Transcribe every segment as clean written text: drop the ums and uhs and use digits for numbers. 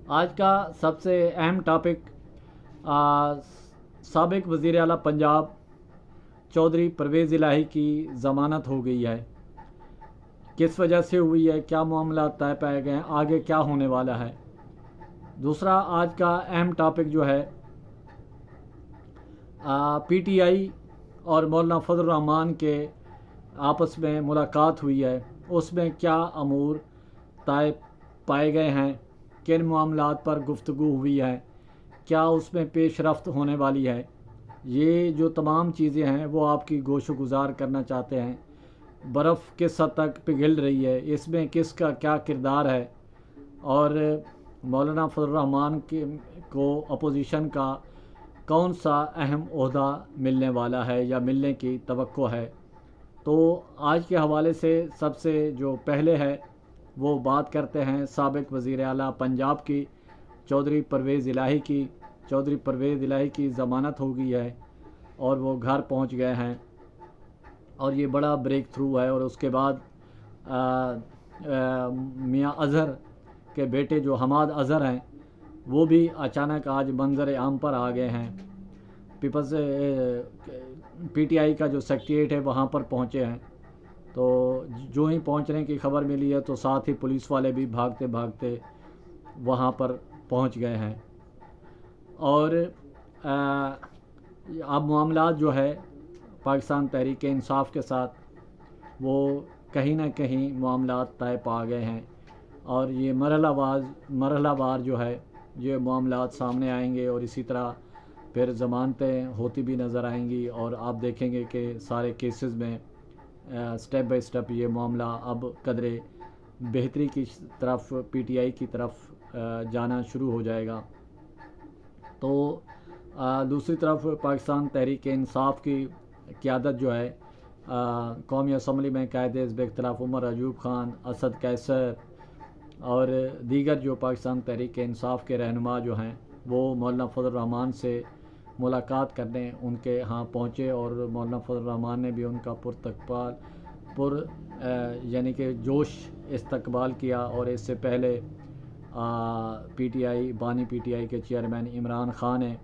آج کا سب سے اہم ٹاپک سابق وزیر اعلیٰ پنجاب چودھری پرویز الہی کی ضمانت ہو گئی ہے۔ کس وجہ سے ہوئی ہے، کیا معاملات طے پائے گئے ہیں، آگے کیا ہونے والا ہے۔ دوسرا آج کا اہم ٹاپک جو ہے پی ٹی آئی اور مولانا فضل الرحمان کے آپس میں ملاقات ہوئی ہے، اس میں کیا امور طے پائے گئے ہیں، کن معاملات پر گفتگو ہوئی ہے، کیا اس میں پیش رفت ہونے والی ہے۔ یہ جو تمام چیزیں ہیں وہ آپ کی گوش و گزار کرنا چاہتے ہیں۔ برف کس حد تک پگھل رہی ہے، اس میں کس کا کیا کردار ہے، اور مولانا فضل الرحمان کو اپوزیشن کا کون سا اہم عہدہ ملنے والا ہے یا ملنے کی توقع ہے۔ تو آج کے حوالے سے سب سے جو پہلے ہے وہ بات کرتے ہیں سابق وزیر اعلیٰ پنجاب کی چودھری پرویز الہی کی۔ چودھری پرویز الہی کی ضمانت ہو گئی ہے اور وہ گھر پہنچ گئے ہیں، اور یہ بڑا بریک تھرو ہے۔ اور اس کے بعد میاں اظہر کے بیٹے جو حماد اظہر ہیں وہ بھی اچانک آج منظر عام پر آ گئے ہیں۔ پیپلز پی ٹی آئی کا جو سیکریٹریٹ ہے وہاں پر پہنچے ہیں، تو جو ہی پہنچنے کی خبر ملی ہے تو ساتھ ہی پولیس والے بھی بھاگتے بھاگتے وہاں پر پہنچ گئے ہیں۔ اور اب معاملات جو ہے پاکستان تحریک انصاف کے ساتھ وہ کہیں نہ کہیں معاملات طے پا گئے ہیں، اور یہ مرحلہ وار جو ہے یہ معاملات سامنے آئیں گے، اور اسی طرح پھر ضمانتیں ہوتی بھی نظر آئیں گی، اور آپ دیکھیں گے کہ سارے کیسز میں سٹیپ بائی سٹیپ یہ معاملہ اب قدرے بہتری کی طرف پی ٹی آئی کی طرف جانا شروع ہو جائے گا۔ تو دوسری طرف پاکستان تحریک انصاف کی قیادت جو ہے قومی اسمبلی میں قائد حزب اختلاف عمر ایوب خان، اسد قیصر اور دیگر جو پاکستان تحریک انصاف کے رہنما جو ہیں وہ مولانا فضل الرحمان سے ملاقات کرنے ان کے ہاں پہنچے، اور مولانا فضل الرحمان نے بھی ان کا یعنی کہ جوش استقبال کیا۔ اور اس سے پہلے پی ٹی آئی بانی پی ٹی آئی کے چیئرمین عمران خان نے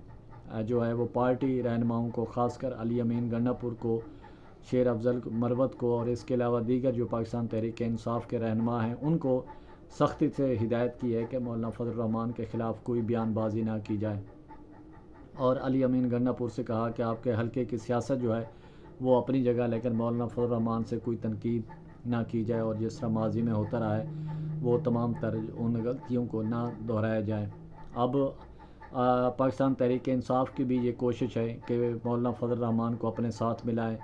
جو ہے وہ پارٹی رہنماؤں کو، خاص کر علی امین گنڈا پور کو، شیر افضل مروت کو، اور اس کے علاوہ دیگر جو پاکستان تحریک انصاف کے رہنما ہیں ان کو سختی سے ہدایت کی ہے کہ مولانا فضل الرحمان کے خلاف کوئی بیان بازی نہ کی جائے، اور علی امین گنڈا پور سے کہا کہ آپ کے حلقے کی سیاست جو ہے وہ اپنی جگہ، لیکن مولانا فضل الرحمان سے کوئی تنقید نہ کی جائے، اور جس طرح ماضی میں ہوتا رہا ہے وہ تمام تر ان غلطیوں کو نہ دہرایا جائے۔ اب پاکستان تحریک انصاف کی بھی یہ کوشش ہے کہ مولانا فضل الرحمان کو اپنے ساتھ ملائیں،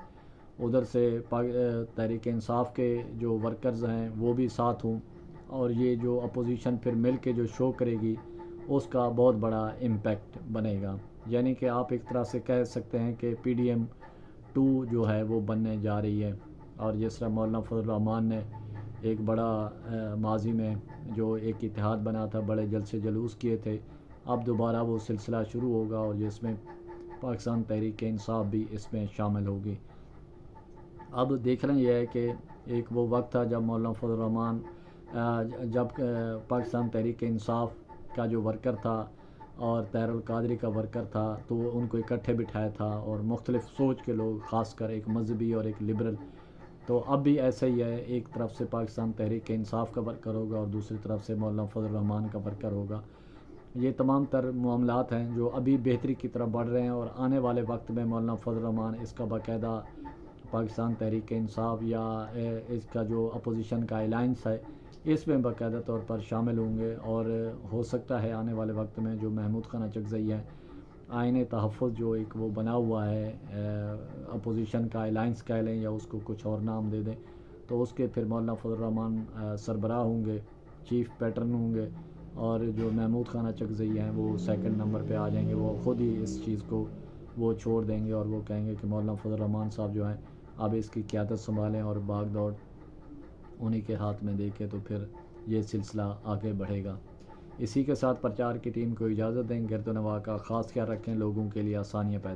ادھر سے تحریک انصاف کے جو ورکرز ہیں وہ بھی ساتھ ہوں، اور یہ جو اپوزیشن پھر مل کے جو شو کرے گی اس کا بہت بڑا امپیکٹ بنے گا۔ یعنی کہ آپ ایک طرح سے کہہ سکتے ہیں کہ پی ڈی ایم 2 جو ہے وہ بننے جا رہی ہے، اور جس طرح مولانا فضل الرحمان نے ایک بڑا ماضی میں جو ایک اتحاد بنا تھا، بڑے جلسے جلوس کیے تھے، اب دوبارہ وہ سلسلہ شروع ہوگا، اور جس میں پاکستان تحریک انصاف بھی اس میں شامل ہوگی۔ اب دیکھنا یہ ہے کہ ایک وہ وقت تھا جب مولانا فضل الرحمان جب پاکستان تحریک انصاف کا جو ورکر تھا اور طاہر القادری کا ورکر تھا تو ان کو اکٹھے بٹھایا تھا، اور مختلف سوچ کے لوگ، خاص کر ایک مذہبی اور ایک لبرل، تو اب بھی ایسا ہی ہے، ایک طرف سے پاکستان تحریک انصاف کا ورکر ہوگا اور دوسری طرف سے مولانا فضل الرحمان کا ورکر ہوگا۔ یہ تمام تر معاملات ہیں جو ابھی بہتری کی طرف بڑھ رہے ہیں، اور آنے والے وقت میں مولانا فضل الرحمان اس کا باقاعدہ پاکستان تحریک انصاف یا اس کا جو اپوزیشن کا الائنس ہے اس میں باقاعدہ طور پر شامل ہوں گے، اور ہو سکتا ہے آنے والے وقت میں جو محمود خان اچکزئی ہے، آئین تحفظ جو ایک وہ بنا ہوا ہے اپوزیشن کا الائنس کہہ لیں یا اس کو کچھ اور نام دے دیں، تو اس کے پھر مولانا فضل الرحمان سربراہ ہوں گے، چیف پیٹرن ہوں گے، اور جو محمود خان اچکزئی ہیں وہ سیکنڈ نمبر پہ آ جائیں گے۔ وہ خود ہی اس چیز کو وہ چھوڑ دیں گے، اور وہ کہیں گے کہ مولانا فضل الرحمان صاحب جو ہیں اب اس کی قیادت سنبھالیں، اور باغ دوڑ انہی کے ہاتھ میں دے کے تو پھر یہ سلسلہ آگے بڑھے گا۔ اسی کے ساتھ پرچار کی ٹیم کو اجازت دیں۔ گرد و نواح کا خاص خیال رکھیں، لوگوں کے لیے آسانیاں پیدا